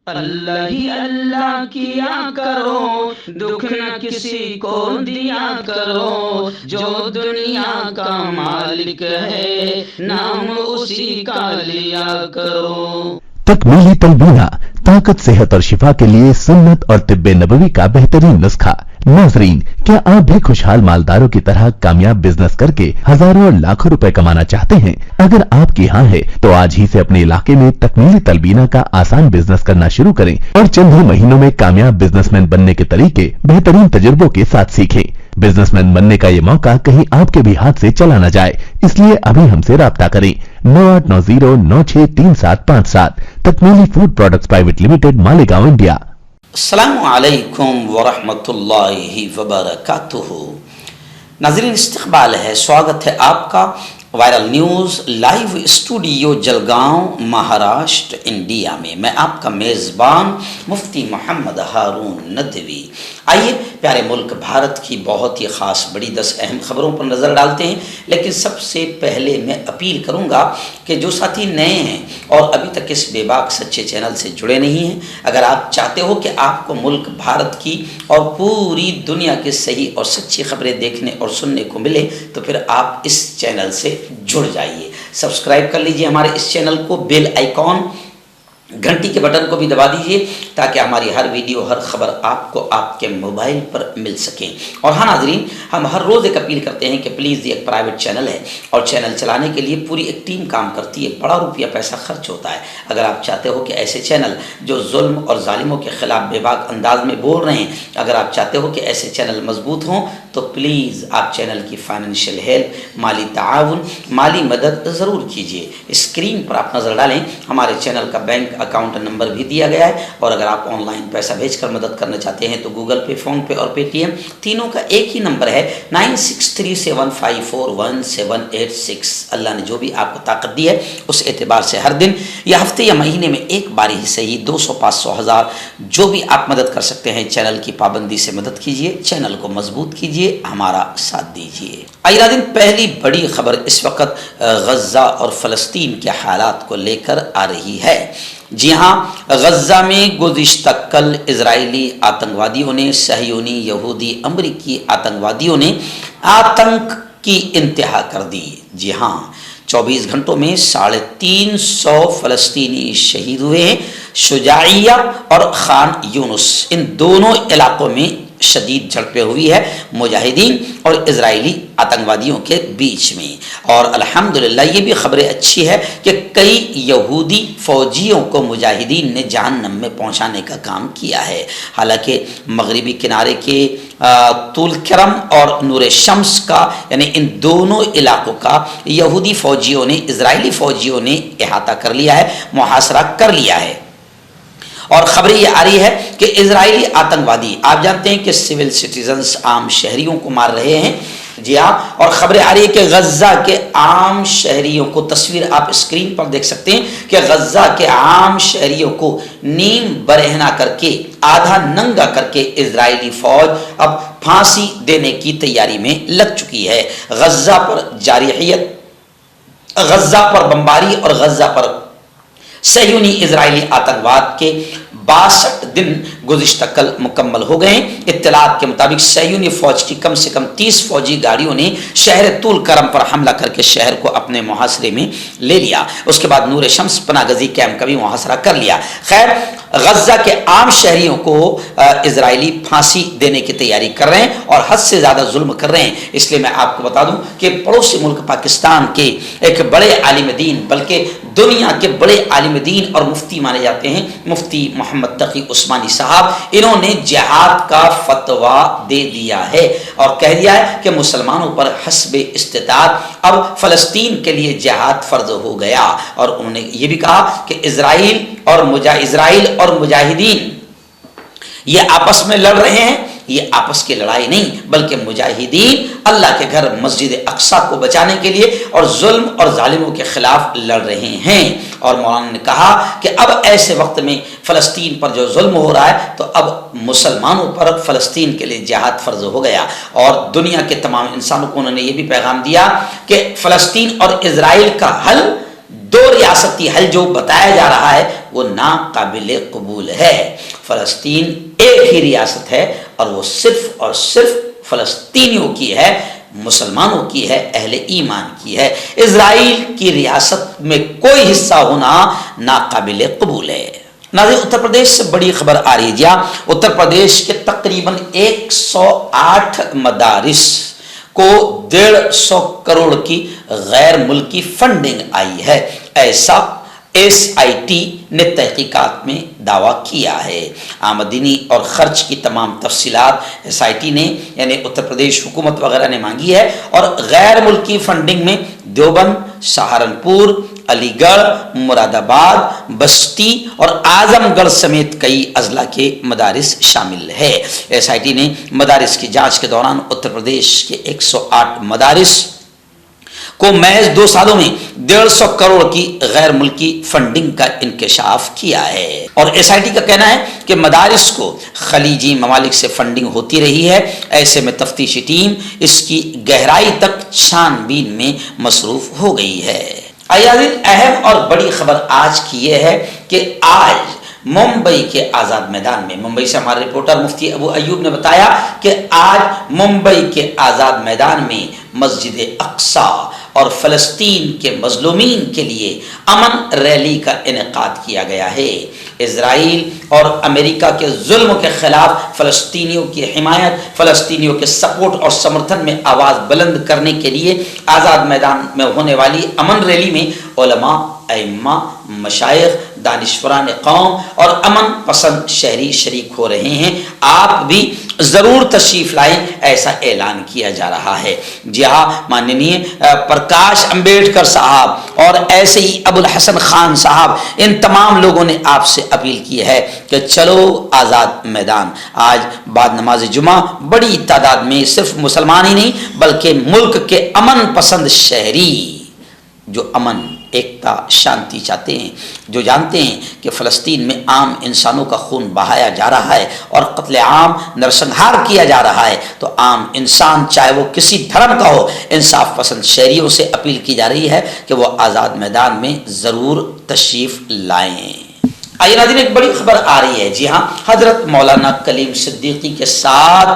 اللہ ہی اللہ کیا کرو، دکھ نہ کسی کو دیا کرو، جو دنیا کا مالک ہے نام اسی کا لیا کرو۔ تکمیلی تلبینہ طاقت، صحت اور شفا کے لیے سنت اور طب نبوی کا بہترین نسخہ۔ ناظرین، کیا آپ بھی خوشحال مالداروں کی طرح کامیاب بزنس کر کے ہزاروں اور لاکھوں روپے کمانا چاہتے ہیں؟ اگر آپ کی ہاں ہے تو آج ہی سے اپنے علاقے میں تکمیلی تلبینہ کا آسان بزنس کرنا شروع کریں اور چند ہی مہینوں میں کامیاب بزنس مین بننے کے طریقے بہترین تجربوں کے ساتھ سیکھیں۔ بزنس مین بننے کا یہ موقع کہیں آپ کے بھی ہاتھ سے چلا نہ جائے، اس لیے ابھی ہم سے رابطہ کریں۔ 9890963757 تکمیلی food products private limited, Malegaon, India. السلام علیکم ورحمۃ اللہ وبرکاتہ۔ ناظرین، استقبال ہے، سواگت ہے آپ کا viral news live studio Jalgaon, Maharashtra, India میں۔ میں آپ کا میزبان مفتی محمد ہارون ندوی۔ آئیے پیارے ملک بھارت کی بہت ہی خاص بڑی 10 اہم خبروں پر نظر ڈالتے ہیں، لیکن سب سے پہلے میں اپیل کروں گا کہ جو ساتھی نئے ہیں اور ابھی تک اس بے باک سچے چینل سے جڑے نہیں ہیں، اگر آپ چاہتے ہو کہ آپ کو ملک بھارت کی اور پوری دنیا کی صحیح اور سچی خبریں دیکھنے اور سننے کو ملے تو پھر آپ اس چینل سے جڑ جائیے۔ سبسکرائب کر لیجئے ہمارے اس چینل کو، بیل آئیکن گھنٹی کے بٹن کو بھی دبا دیجئے تاکہ ہماری ہر ویڈیو، ہر خبر آپ کو آپ کے موبائل پر مل سکیں۔ اور ہاں ناظرین، ہم ہر روز ایک اپیل کرتے ہیں کہ پلیز یہ ایک پرائیویٹ چینل ہے اور چینل چلانے کے لیے پوری ایک ٹیم کام کرتی ہے، بڑا روپیہ پیسہ خرچ ہوتا ہے۔ اگر آپ چاہتے ہو کہ ایسے چینل جو ظلم اور ظالموں کے خلاف بے باک انداز میں بول رہے ہیں، اگر آپ چاہتے ہو کہ ایسے چینل مضبوط ہوں تو پلیز آپ چینل کی فائنینشیل ہیلپ، مالی تعاون، مالی مدد ضرور کیجیے۔ اسکرین پر آپ نظر ڈالیں، ہمارے چینل کا بینک اکاؤنٹ نمبر بھی دیا گیا ہے، اور اگر آپ آن لائن پیسہ بھیج کر مدد کرنا چاہتے ہیں تو گوگل پے، فون پے اور پے ٹی ایم تینوں کا ایک ہی نمبر ہے، 9637541786۔ اللہ نے جو بھی آپ کو طاقت دی ہے اس اعتبار سے ہر دن یا ہفتے یا مہینے میں ایک بار ہی صحیح 200، 500، 1000 جو بھی آپ مدد کر سکتے ہیں، چینل کی پابندی سے مدد کیجیے، چینل کو مضبوط کیجیے، ہمارا ساتھ دیجیے۔ آئیے دن پہلی بڑی خبر اس وقت غزہ اور فلسطین کے حالات کو لے کر آ رہی ہے۔ جی ہاں، غزہ میں گزشتہ کل اسرائیلی آتنکوادیوں نے، صہیونی، یہودی، امریکی آتنکوادیوں نے آتنک کی انتہا کر دی۔ جی ہاں، 24 گھنٹوں میں 350 فلسطینی شہید ہوئے ہیں۔ شجاعیہ اور خان یونس، ان دونوں علاقوں میں شدید جھڑپیں ہوئی ہے مجاہدین اور اسرائیلی آتنکوادیوں کے بیچ میں۔ اور الحمدللہ یہ بھی خبریں اچھی ہے کہ کئی یہودی فوجیوں کو مجاہدین نے جہنم میں پہنچانے کا کام کیا ہے۔ حالانکہ مغربی کنارے کے طول کرم اور نور شمس کا، یعنی ان دونوں علاقوں کا یہودی فوجیوں نے، اسرائیلی فوجیوں نے احاطہ کر لیا ہے، محاصرہ کر لیا ہے۔ اور خبریں یہ آ رہی ہے کہ اسرائیلی آتنکوادی، آپ جانتے ہیں کہ سول سٹیزنز، عام شہریوں کو مار رہے ہیں۔ جی ہاں، اور خبریں آ رہی ہے کہ غزہ کے عام شہریوں کو، تصویر آپ اسکرین پر دیکھ سکتے ہیں کہ غزہ کے عام شہریوں کو نیم برہنہ کر کے، آدھا ننگا کر کے اسرائیلی فوج اب پھانسی دینے کی تیاری میں لگ چکی ہے۔ غزہ پر جارحیت، غزہ پر بمباری اور غزہ پر صہیونی اسرائیلی آتنکواد کے 62 دن گزشتہ کل مکمل ہو گئے۔ اطلاعات کے مطابق صہیونی فوج کی کم سے کم 30 فوجی گاڑیوں نے شہر طول کرم پر حملہ کر کے شہر کو اپنے محاصرے میں لے لیا۔ اس کے بعد نور شمس پناہ گزی کیمپ کا بھی محاصرہ کر لیا۔ خیر، غزہ کے عام شہریوں کو اسرائیلی پھانسی دینے کی تیاری کر رہے ہیں اور حد سے زیادہ ظلم کر رہے ہیں۔ اس لیے میں آپ کو بتا دوں کہ پڑوسی ملک پاکستان کے ایک بڑے عالم دین، بلکہ دنیا کے بڑے عالم دین اور مفتی مانے جاتے ہیں، مفتی محمد تقی عثمانی صاحب، انہوں نے جہاد کا فتویٰ دے دیا ہے اور کہہ دیا ہے کہ مسلمانوں پر حسب استطاعت اب فلسطین کے لیے جہاد فرض ہو گیا۔ اور انہوں نے یہ بھی کہا کہ اسرائیل اور مجاہدین یہ آپس میں لڑ رہے ہیں، یہ آپس کی لڑائی نہیں بلکہ مجاہدین اللہ کے گھر مسجد اقصی کو بچانے کے لیے اور ظلم اور ظالموں کے خلاف لڑ رہے ہیں۔ اور مولانا نے کہا کہ اب ایسے وقت میں فلسطین پر جو ظلم ہو رہا ہے تو اب مسلمانوں پر فلسطین کے لیے جہاد فرض ہو گیا۔ اور دنیا کے تمام انسانوں کو انہوں نے یہ بھی پیغام دیا کہ فلسطین اور اسرائیل کا حل، دو ریاستی حل جو بتایا جا رہا ہے، وہ ناقابل قبول ہے۔ فلسطین ایک ہی ریاست ہے اور وہ صرف اور صرف فلسطینیوں کی ہے، مسلمانوں کی ہے، اہل ایمان کی ہے۔ اسرائیل کی ریاست میں کوئی حصہ ہونا ناقابل قبول ہے۔ ناظرین، اتر پردیش سے بڑی خبر آ رہی ہے۔ جی ہاں، اتر پردیش کے تقریباً 108 مدارس کو 150 کروڑ کی غیر ملکی فنڈنگ آئی ہے، ایسا SIT نے تحقیقات میں دعویٰ کیا ہے۔ آمدنی اور خرچ کی تمام تفصیلات SIT نے یعنی اتر پردیش حکومت وغیرہ نے مانگی ہے، اور غیر ملکی فنڈنگ میں دیوبند، سہارنپور، علی گڑھ، مراد آباد، بستی اور اعظم گڑھ سمیت کئی اضلاع کے مدارس شامل ہے۔ SIT نے مدارس کی جانچ کے دوران اتر پردیش کے 108 مدارس کو محض 2 سالوں میں 150 کروڑ کی غیر ملکی فنڈنگ کا انکشاف کیا ہے، اور SIT کا کہنا ہے کہ مدارس کو خلیجی ممالک سے فنڈنگ ہوتی رہی ہے، ایسے میں تفتیشی ٹیم اس کی گہرائی تک چھان بین میں مصروف ہو گئی ہے۔ اہم اور بڑی خبر آج کی یہ ہے کہ آج ممبئی کے آزاد میدان میں، ممبئی سے ہمارے رپورٹر مفتی ابو ایوب نے بتایا کہ آج ممبئی کے آزاد میدان میں مسجد اقصی اور فلسطین کے مظلومین کے لیے امن ریلی کا انعقاد کیا گیا ہے۔ اسرائیل اور امریکہ کے ظلم کے خلاف فلسطینیوں کی حمایت، فلسطینیوں کے سپورٹ اور سمرتھن میں آواز بلند کرنے کے لیے آزاد میدان میں ہونے والی امن ریلی میں علماء، ائمہ، مشائخ، دانشوران قوم اور امن پسند شہری شریک ہو رہے ہیں۔ آپ بھی ضرور تشریف لائیں، ایسا اعلان کیا جا رہا ہے۔ جی ہاں، ماننیے پرکاش امبیڈکر صاحب اور ایسے ہی ابو الحسن خان صاحب، ان تمام لوگوں نے آپ سے اپیل کی ہے کہ چلو آزاد میدان۔ آج بعد نماز جمعہ بڑی تعداد میں صرف مسلمان ہی نہیں بلکہ ملک کے امن پسند شہری جو امن، ایکتا، شانتی چاہتے ہیں، جو جانتے ہیں کہ فلسطین میں عام انسانوں کا خون بہایا جا رہا ہے اور قتل عام نرسنہار کیا جا رہا ہے، تو عام انسان چاہے وہ کسی دھرم کا ہو، انصاف پسند شہریوں سے اپیل کی جا رہی ہے کہ وہ آزاد میدان میں ضرور تشریف لائیں۔ آئیے ناظرین، ایک بڑی خبر آ رہی ہے۔ جی ہاں، حضرت مولانا کلیم صدیقی کے ساتھ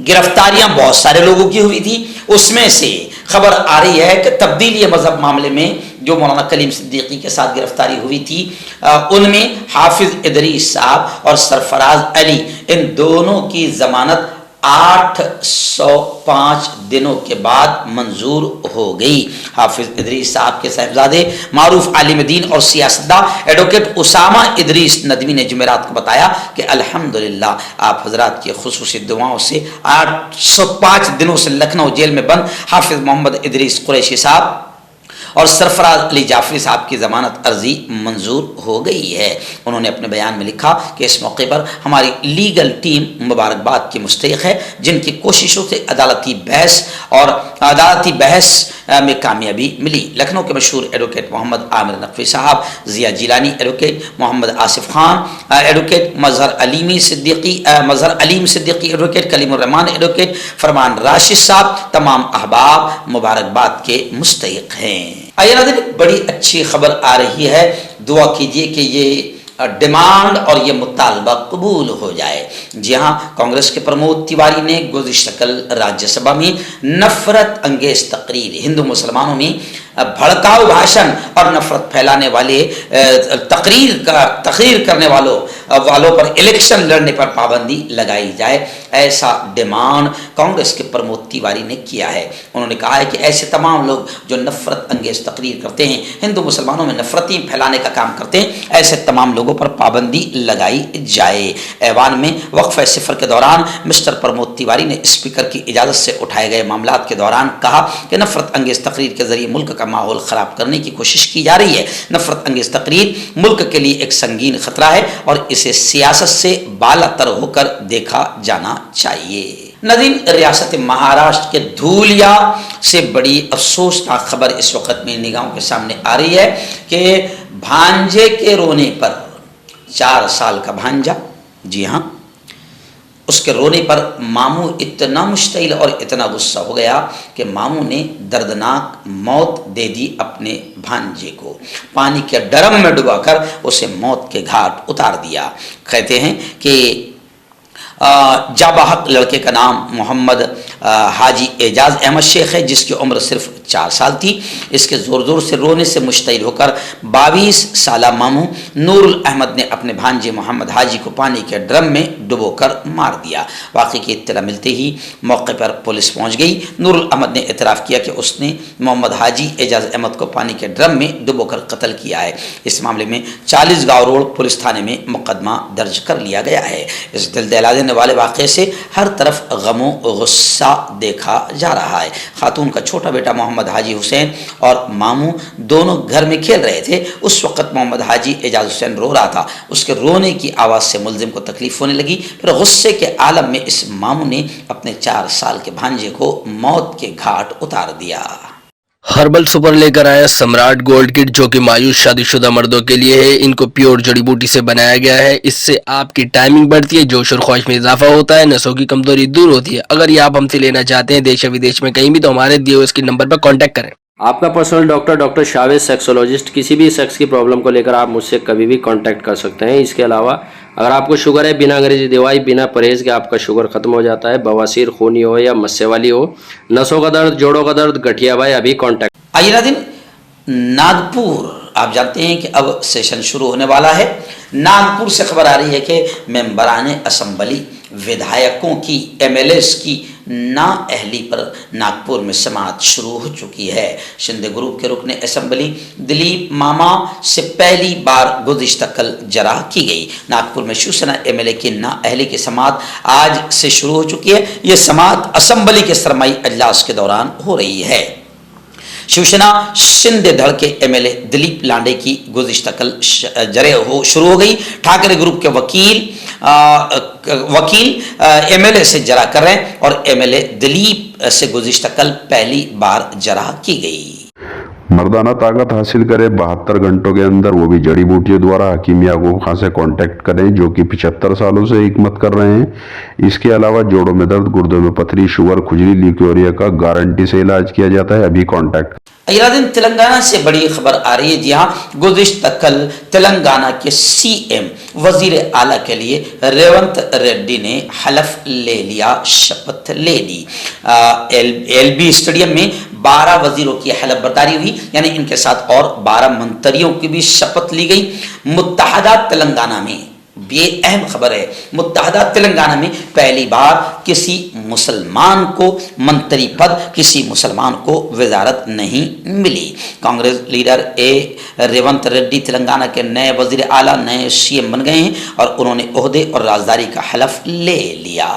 گرفتاریاں بہت سارے لوگوں کی ہوئی تھی، اس میں سے خبر آ رہی ہے کہ تبدیلی مذہب معاملے میں جو مولانا کلیم صدیقی کے ساتھ گرفتاری ہوئی تھی، ان میں حافظ ادریس صاحب اور سرفراز علی، ان دونوں کی ضمانت 805 دنوں کے بعد منظور ہو گئی۔ حافظ ادریس صاحب کے صاحبزادے معروف عالم دین اور سیاستداں ایڈوکیٹ اسامہ ادریس ندوی نے جمعرات کو بتایا کہ الحمدللہ آپ حضرات کی خصوصی دعاؤں سے 805 دنوں سے لکھنؤ جیل میں بند حافظ محمد ادریس قریشی صاحب اور سرفراز علی جعفری صاحب کی ضمانت عرضی منظور ہو گئی ہے۔ انہوں نے اپنے بیان میں لکھا کہ اس موقع پر ہماری لیگل ٹیم مبارکباد کی مستحق ہے، جن کی کوششوں سے عدالتی بحث میں کامیابی ملی۔ لکھنؤ کے مشہور ایڈوکیٹ محمد عامر نقوی صاحب، ضیاء جیلانی ایڈوکیٹ، محمد آصف خان ایڈوکیٹ، مظہر علیم صدیقی ایڈوکیٹ، کلیم الرحمان ایڈوکیٹ، فرمان راشد صاحب، تمام احباب مبارکباد کے مستحق ہیں۔ آئیے ناظرین، بڑی اچھی خبر آ رہی ہے، دعا کیجئے کہ یہ ڈیمانڈ اور یہ مطالبہ قبول ہو جائے۔ جی ہاں، کانگریس کے پرمود تیواری نے گزشتہ کل راجیہ سبھا میں نفرت انگیز تقریر، ہندو مسلمانوں میں بھڑکاؤ بھاشن اور نفرت پھیلانے والے تقریر کرنے والوں پر الیکشن لڑنے پر پابندی لگائی جائے، ایسا ڈیمانڈ کانگریس کے پرمود تیواری نے کیا ہے۔ انہوں نے کہا ہے کہ ایسے تمام لوگ جو نفرت انگیز تقریر کرتے ہیں، ہندو مسلمانوں میں نفرتیں پھیلانے کا کام کرتے ہیں، ایسے تمام لوگوں پر پابندی لگائی جائے۔ ایوان میں وقفہ صفر کے دوران مسٹر پرمود تیواری نے اسپیکر کی اجازت سے اٹھائے گئے معاملات کے دوران کہا کہ نفرت انگیز تقریر کے ذریعے ملک کا ماحول خراب کرنے کی کوشش کی جا رہی ہے۔ نفرت انگیز تقریر ملک کے لیے ایک سنگین خطرہ ہے اور اسے سیاست سے بالا تر ہو کر دیکھا جانا چاہیے۔ ناظرین، ریاست مہاراشٹر کے دھولیا سے بڑی افسوسناک خبر اس وقت میری نگاہوں کے سامنے آ رہی ہے کہ بھانجے کے رونے پر 4 سال کا بھانجا، جی ہاں، اس کے رونے پر ماموں اتنا مشتعل اور اتنا غصہ ہو گیا کہ ماموں نے دردناک موت دے دی اپنے بھانجے کو، پانی کے ڈرم میں ڈبا کر اسے موت کے گھاٹ اتار دیا۔ کہتے ہیں کہ جابحق لڑکے کا نام محمد حاجی اعجاز احمد شیخ ہے، جس کی عمر صرف 4 سال تھی۔ اس کے زور زور سے رونے سے مشتعل ہو کر 22 سالہ ماموں نور الاحمد نے اپنے بھانجے محمد حاجی کو پانی کے ڈرم میں ڈبو کر مار دیا۔ واقعے کی اطلاع ملتے ہی موقع پر پولیس پہنچ گئی۔ نور الاحمد نے اعتراف کیا کہ اس نے محمد حاجی اعجاز احمد کو پانی کے ڈرم میں ڈبو کر قتل کیا ہے۔ اس معاملے میں 40 گاؤں روڈ پولیس تھانے میں مقدمہ درج کر لیا گیا ہے۔ اس دل دہلا دینے والے واقعے سے ہر طرف غم و غصہ دیکھا جا رہا ہے۔ خاتون کا چھوٹا بیٹا محمد حاجی حسین اور ماموں دونوں گھر میں کھیل رہے تھے۔ اس وقت محمد حاجی اعجاز حسین رو رہا تھا۔ اس کے رونے کی آواز سے ملزم کو تکلیف ہونے لگی۔ پھر غصے کے عالم میں اس ماموں نے اپنے 4 سال کے بھانجے کو موت کے گھاٹ اتار دیا۔ ہربل سپر لے کر آیا سمراٹ گولڈ کٹ، جو کہ مایوس شادی شدہ مردوں کے لیے ہے۔ ان کو پیور جڑی بوٹی سے بنایا گیا ہے۔ اس سے آپ کی ٹائمنگ بڑھتی ہے، جوش اور خواہش میں اضافہ ہوتا ہے، نسوں کی کمزوری دور ہوتی ہے۔ اگر یہ آپ ہم سے لینا چاہتے ہیں دیش و ودیش میں کہیں بھی، تو ہمارے دیے ہوئے اسکرین نمبر پر کانٹیکٹ کریں۔ آپ کا پرسنل ڈاکٹر شاویز سیکسولوجسٹ، کسی بھی سیکس کی پرابلم کو لے کر آپ مجھ سے کبھی بھی کانٹیکٹ کر سکتے ہیں۔ اس کے علاوہ اگر آپ کو شوگر ہے، بنا انگریزی دوائی، بنا پرہیز کے آپ کا شوگر ختم ہو جاتا ہے، بواسیر خونی ہو یا مسے والی ہو، نسوں کا درد، جوڑوں کا درد، گٹھیا بھائی، ابھی کانٹیکٹ۔ آئیے ناظرین، ناگپور آپ جانتے ہیں کہ اب سیشن شروع ہونے والا ہے۔ ناگپور سے خبر آ رہی ہے کہ ممبران اسمبلی، ودھایکوں کی، MLAs کی نااہلی پر ناگپور میں سماعت شروع ہو چکی ہے۔ شندے گروپ کے رکن اسمبلی دلیپ ماما سے پہلی بار گزشتہ کل جرح کی گئی۔ ناگپور میں شیوسینا MLA کی نااہلی کی سماعت آج سے شروع ہو چکی ہے۔ یہ سماعت اسمبلی کے سرمائی اجلاس کے دوران ہو رہی ہے۔ شیوسینا شندے دھڑ کے MLA دلیپ لانڈے کی گزشتہ کل جرح شروع ہو گئی۔ ٹھاکرے گروپ کے وکیل MLA سے جرح کر رہے ہیں اور MLA دلیپ سے گزشتہ کل پہلی بار جرح کی گئی۔ مردانہ طاقت حاصل کرے 72 گھنٹوں کے اندر، وہ بھی جڑی بوٹیوں دوارا حکیم یعقوب خان سے کانٹیکٹ کریں، جو کہ 75 سالوں سے حکمت کر رہے ہیں۔ اس کے علاوہ جوڑوں میں درد، گردوں میں پتھری، شوگر، کھجلی، لیکوریا کا گارنٹی سے علاج کیا جاتا ہے۔ ابھی کانٹیکٹ۔ ایرادن تلنگانہ سے بڑی خبر آ رہی ہے، جی ہاں، گزشتہ کل تلنگانہ کے CM وزیر اعلیٰ کے لیے ریونت ریڈی نے حلف لے لیا، شپت لے لی۔ LB اسٹیڈیم میں 12 وزیروں کی حلف برداری ہوئی، یعنی ان کے ساتھ اور 12 منتریوں کی بھی شپت لی گئی۔ متحدہ تلنگانہ میں، یہ اہم خبر ہے، متحدہ تلنگانہ میں پہلی بار کسی مسلمان کو منتری پد، کسی مسلمان کو وزارت نہیں ملی۔ کانگریس لیڈر ریونت ریڈی تلنگانہ کے نئے وزیر اعلیٰ، نئے CM بن گئے ہیں اور انہوں نے عہدے اور رازداری کا حلف لے لیا۔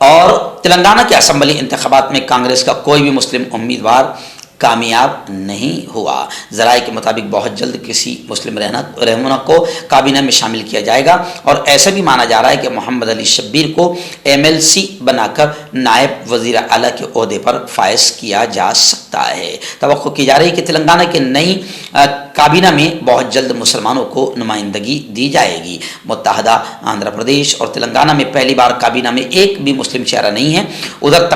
اور تلنگانہ کے اسمبلی انتخابات میں کانگریس کا کوئی بھی مسلم امیدوار کامیاب نہیں ہوا۔ ذرائع کے مطابق بہت جلد کسی مسلم رہنما کو کابینہ میں شامل کیا جائے گا، اور ایسا بھی مانا جا رہا ہے کہ محمد علی شبیر کو MLC بنا کر نائب وزیر اعلیٰ کے عہدے پر فائز کیا جا سکتا ہے۔ توقع کی جا رہی ہے کہ تلنگانہ کے نئی کابینہ میں بہت جلد مسلمانوں کو نمائندگی دی جائے گی۔ متحدہ آندھرا پردیش اور تلنگانہ میں پہلی بار کابینہ میں ایک بھی مسلم چہرہ نہیں ہے۔ ادھر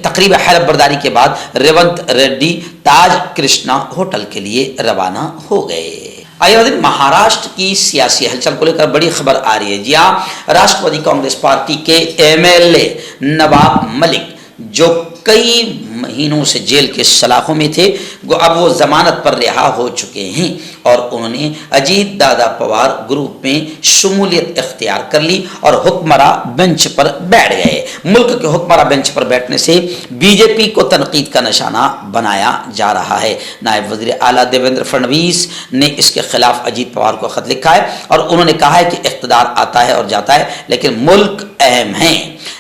تقریب حلف برداری کے بعد ریونت ریڈی تاج کرشنا ہوٹل کے لیے روانہ ہو گئے۔ آئیے مہاراشٹر کی سیاسی ہلچل کو لے کر بڑی خبر آ رہی ہے، جی ہاں، راشٹروادی کانگریس پارٹی کے MLA نواب ملک، جو کئی مہینوں سے جیل کے سلاخوں میں تھے، اب وہ ضمانت پر رہا ہو چکے ہیں اور انہوں نے اجیت دادا پوار گروپ میں شمولیت اختیار کر لی اور حکمراں بینچ پر بیٹھ گئے۔ ملک کے حکمراں بینچ پر بیٹھنے سے BJP کو تنقید کا نشانہ بنایا جا رہا ہے۔ نائب وزیر اعلیٰ دیویندر فڈنویس نے اس کے خلاف اجیت پوار کو خط لکھا ہے اور انہوں نے کہا ہے کہ اقتدار آتا ہے اور جاتا ہے، لیکن ملک اہم ہے۔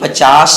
50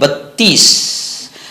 32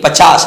50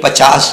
50